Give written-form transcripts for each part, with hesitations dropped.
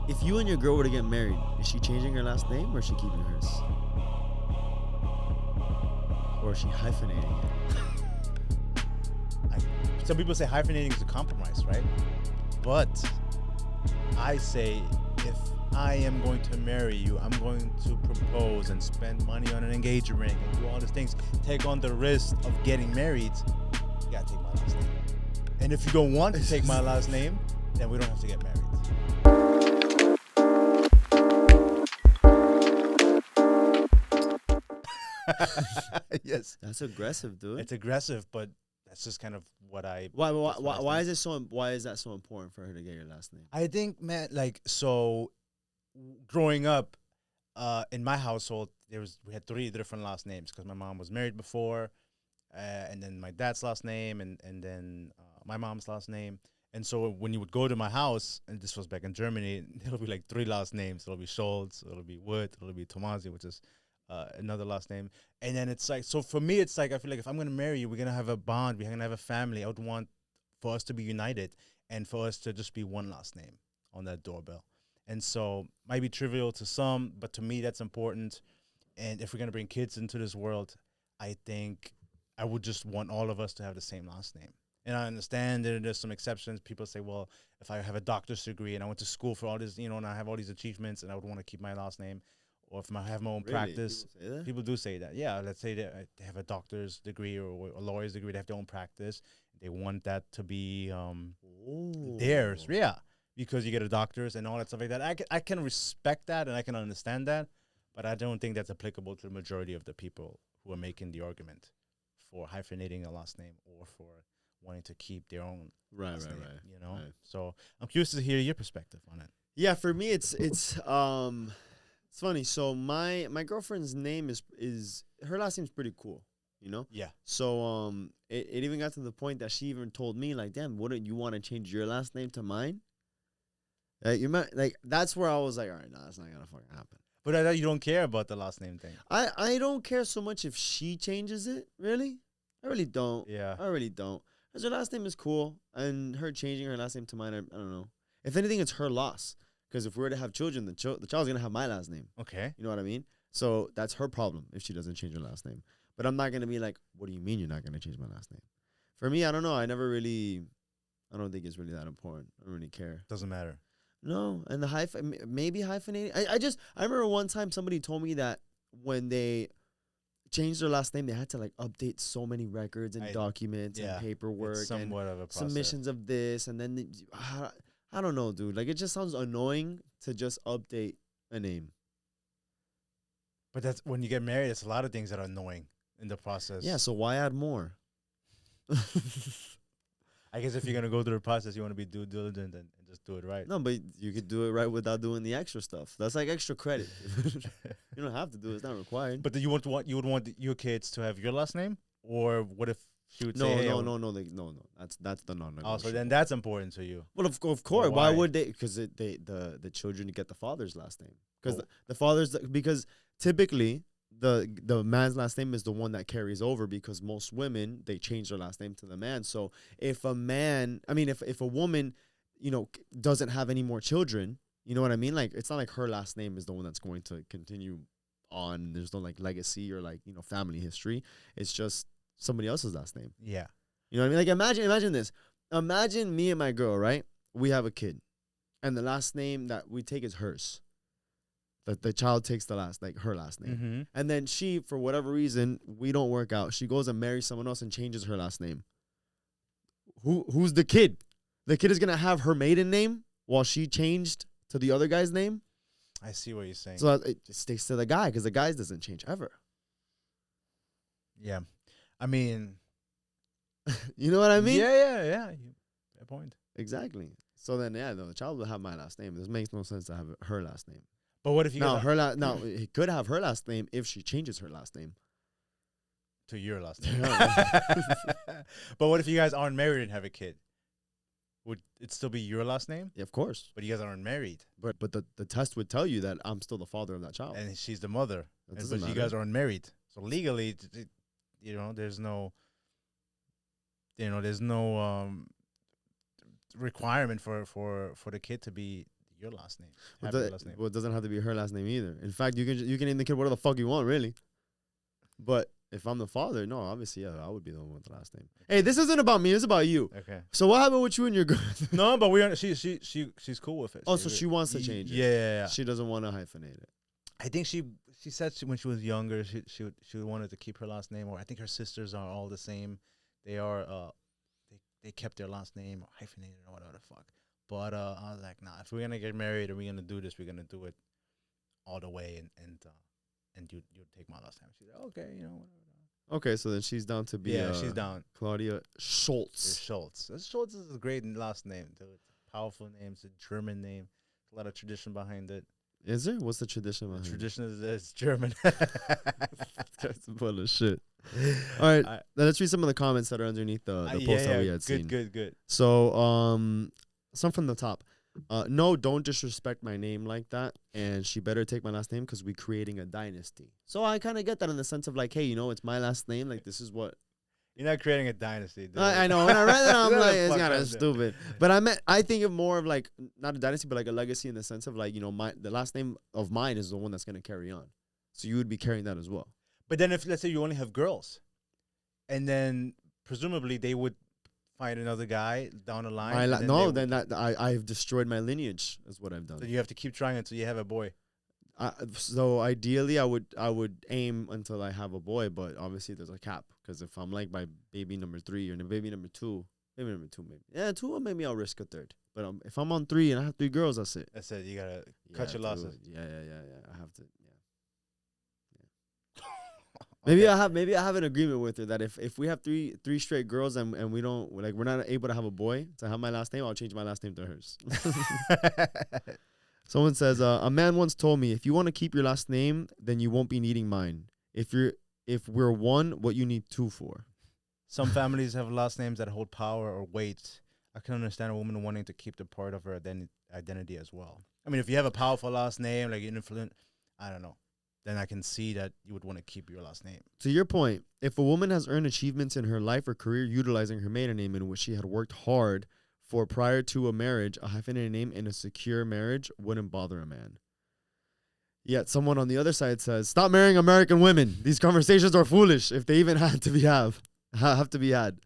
If you and your girl were to get married, is she changing her last name or is she keeping hers? Or is she hyphenating it? Some people say hyphenating is a compromise, right? But I say if I am going to marry you, I'm going to propose and spend money on an engagement ring and do all these things, take on the risk of getting married, you gotta take my last name. And if you don't want to take my last name, then we don't have to get married. Yes. That's aggressive, dude. It's aggressive, but that's just kind of what I. Why is it so? Why is that so important for her to get your last name? I think, man, like, so growing up in my household, we had 3 different last names because my mom was married before, and then my dad's last name, and then my mom's last name. And so when you would go to my house, and this was back in Germany, it'll be like 3 last names. It'll be Schultz, it'll be Wood, it'll be Tomasi, which is another last name. And then it's like, so for me, it's like, I feel like if I'm going to marry you, we're going to have a bond, we're going to have a family. I would want for us to be united and for us to just be one last name on that doorbell. And so might be trivial to some, but to me, that's important. And if we're going to bring kids into this world, I think I would just want all of us to have the same last name. And I understand that there's some exceptions. People say, well, if I have a doctor's degree and I went to school for all this, and I have all these achievements and I would want to keep my last name, or if I have my own practice. People do say that. Yeah, let's say that they have a doctor's degree or a lawyer's degree, they have their own practice. They want that to be theirs. Yeah, because you get a doctor's and all that stuff like that. I can respect that and I can understand that, but I don't think that's applicable to the majority of the people who are making the argument for hyphenating a last name or for wanting to keep their own last name, Right. So I'm curious to hear your perspective on it. Yeah, for me, it's funny. So my girlfriend's name is her last name's pretty cool, Yeah. So it even got to the point that she even told me, like, damn, wouldn't you want to change your last name to mine? That's where I was like, all right, no, that's not gonna fucking happen. But I thought you don't care about the last name thing. I don't care so much if she changes it. Really, I really don't. Yeah. I really don't. Because her last name is cool, and her changing her last name to mine, I don't know. If anything, it's her loss. Because if we were to have children, the child's gonna have my last name. Okay. You know what I mean? So that's her problem if she doesn't change her last name. But I'm not gonna be like, what do you mean you're not gonna change my last name? For me, I don't know. I don't think it's really that important. I don't really care. Doesn't matter. No, and the maybe hyphenating. I remember one time somebody told me that when they changed their last name, they had to like update so many records and documents and paperwork it's somewhat of a process. Submissions of this, and then I don't know, dude. Like, it just sounds annoying to just update a name. But that's when you get married. It's a lot of things that are annoying in the process. Yeah, so why add more? I guess if you're gonna go through the process, you want to be due diligent and just do it right. No, but you could do it right without doing the extra stuff. That's like extra credit. You don't have to do it; it's not required. But you would want your kids to have your last name, or what if she would say, hey, no. That's the non-negotiable. Oh, so then that's important to you. Well, of course. Well, why would they? Because the children get the father's last name. Because the father's because typically the man's last name is the one that carries over, because most women, they change their last name to the man. So if a woman, doesn't have any more children, you know what I mean? Like, it's not like her last name is the one that's going to continue on. There's no like legacy or like, family history. It's just somebody else's last name. Yeah. You know what I mean? Like, imagine this. Imagine me and my girl, right? We have a kid, and the last name that we take is hers. The child takes her last name. Mm-hmm. And then she, for whatever reason, we don't work out. She goes and marries someone else and changes her last name. Who's the kid? The kid is going to have her maiden name while she changed to the other guy's name? I see what you're saying. So it sticks to the guy, because the guy's doesn't change ever. Yeah. I mean. You know what I mean? Yeah. Fair point. Exactly. So then, the child will have my last name. This makes no sense to have her last name. But what if you he could have her last name if she changes her last name to your last name. But what if you guys aren't married and have a kid? Would it still be your last name? Yeah, of course. But you guys aren't married. But the test would tell you that I'm still the father of that child. And she's the mother. But you guys aren't married. So legally, there's no requirement for the kid to be your last name. Well, Have your last name. well, it doesn't have to be her last name either. In fact, you can name the kid whatever the fuck you want, really. But if I'm the father, no, obviously, yeah, I would be the one with the last name. Hey, this isn't about me. It's about you. Okay. So what happened with you and your girl? No, but she's cool with it. Oh, so she wants to change it. Yeah. She doesn't want to hyphenate it. I think she said when she was younger she wanted to keep her last name, or I think her sisters are all the same. They are they kept their last name or hyphenated or whatever the fuck. But I was like, nah, if we're gonna get married and we're gonna do this, we're gonna do it all the way, and you take my last name. She's like, okay, whatever. Okay, so then she's down to be. Yeah, she's down. Claudia Schultz. It's Schultz. Schultz is a great last name, dude. It's a powerful name. It's a German name. A lot of tradition behind it. Is there? What's the tradition behind The tradition is it's German. That's full of shit. All right, now let's read some of the comments that are underneath the post that we had seen. Good. So, some from the top. No, don't disrespect my name like that. And she better take my last name because we're creating a dynasty. So I kind of get that in the sense of like, hey, it's my last name. Like, this is what. You're not creating a dynasty, dude. I know. When I read that, I'm like, it's kind of stupid. But I think of more of like, not a dynasty, but like a legacy in the sense of like, the last name of mine is the one that's going to carry on. So you would be carrying that as well. But then if, let's say you only have girls, and then presumably they would find another guy down the line. I've destroyed my lineage is what I've done. So you have to keep trying until you have a boy. So ideally, I would aim until I have a boy, but obviously there's a cap because if I'm like by baby number 3 or baby number 2, maybe 2, maybe I'll risk a third. But if I'm on 3 and I have 3 girls, that's it. That's it. You gotta cut your losses. Yeah. I have to. Maybe I have an agreement with her that if we have three straight girls and we don't we're not able to have a boy to have my last name, I'll change my last name to hers. Someone says a man once told me, if you want to keep your last name, then you won't be needing mine. If we're one, what you need 2 for. Some families have last names that hold power or weight. I can understand a woman wanting to keep the part of her identity as well. I mean, if you have a powerful last name, like influent, I don't know, then I can see that you would want to keep your last name. To your point, if a woman has earned achievements in her life or career utilizing her maiden name in which she had worked hard for prior to a marriage, a hyphenated name in a secure marriage wouldn't bother a man. Yet someone on the other side says, stop marrying American women. These conversations are foolish if they even have to be have to be had.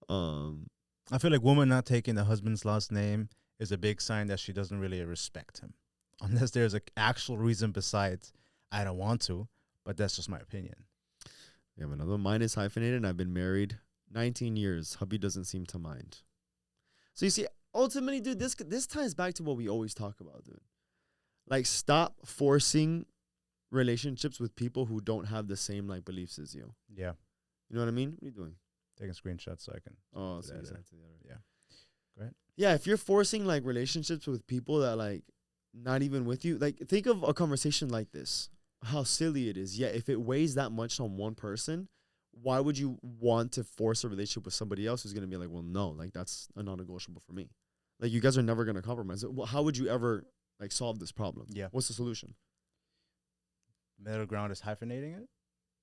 I feel like woman not taking the husband's last name is a big sign that she doesn't really respect him. Unless there's an actual reason besides, I don't want to, but that's just my opinion. Yeah, but although mine is hyphenated and I've been married 19 years, hubby doesn't seem to mind. So you see, ultimately, dude, this ties back to what we always talk about, dude. Like, stop forcing relationships with people who don't have the same like beliefs as you. Yeah. You know what I mean? What are you doing? Taking screenshots so I can. Oh, so exactly. Yeah. Go ahead. Yeah, if you're forcing like relationships with people that like not even with you, like think of a conversation like this, how silly it is. Yeah, if it weighs that much on one person, why would you want to force a relationship with somebody else who's going to be like, well, no, like that's a non-negotiable for me. Like you guys are never going to compromise. Well, how would you ever like solve this problem? Yeah. What's the solution? Middle ground is hyphenating it,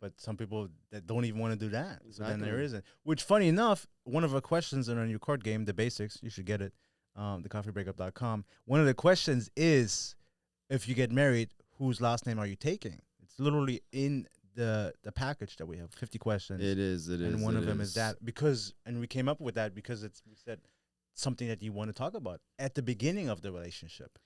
but some people that don't even want to do that. Exactly. So then there isn't. Which, funny enough, one of our questions in our new card game, The Basics, you should get it, thecoffeebreakup.com. One of the questions is, if you get married, whose last name are you taking? It's literally in the package that we have, 50 questions. It is. And one of them is that and we came up with that because we said something that you want to talk about at the beginning of the relationship.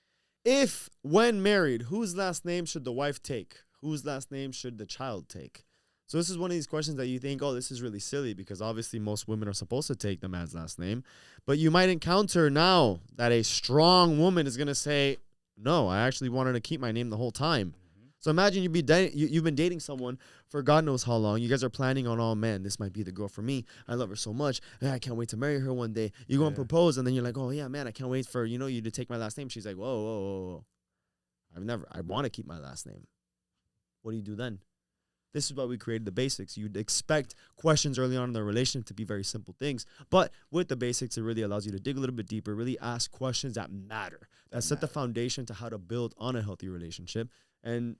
If, when married, whose last name should the wife take? Whose last name should the child take? So this is one of these questions that you think, oh, this is really silly because obviously most women are supposed to take the man's last name. But you might encounter now that a strong woman is going to say, no, I actually wanted to keep my name the whole time. So imagine you've been dating someone for God knows how long. You guys are planning on, oh, man, this might be the girl for me. I love her so much. I can't wait to marry her one day. You go and propose, and then you're like, oh, yeah, man, I can't wait for, you to take my last name. She's like, whoa. I want to keep my last name. What do you do then? This is why we created The Basics. You'd expect questions early on in the relationship to be very simple things. But with The Basics, it really allows you to dig a little bit deeper, really ask questions that matter, that set the foundation to how to build on a healthy relationship. And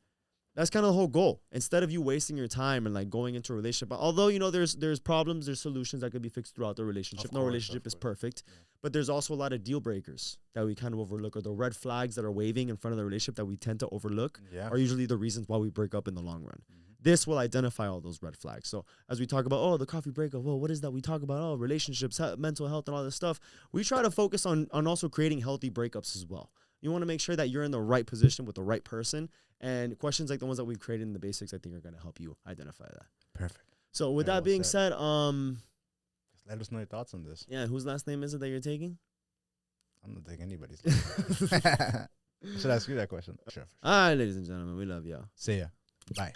that's kind of the whole goal. Instead of you wasting your time and like going into a relationship, although, there's problems, there's solutions that could be fixed throughout the relationship. No relationship is perfect. Yeah. But there's also a lot of deal breakers that we kind of overlook, or the red flags that are waving in front of the relationship that we tend to overlook are usually the reasons why we break up in the long run. This will identify all those red flags. So as we talk about, oh, the coffee breakup, well, what is that? We talk about, oh, relationships, mental health, and all this stuff. We try to focus on also creating healthy breakups as well. You want to make sure that you're in the right position with the right person. And questions like the ones that we've created in the basics, I think, are going to help you identify that. Perfect. So with that being said, let us know your thoughts on this. Yeah, whose last name is it that you're taking? I'm not taking anybody's last name. I should ask you that question. Sure. All right, ladies and gentlemen, we love y'all. See ya. Bye.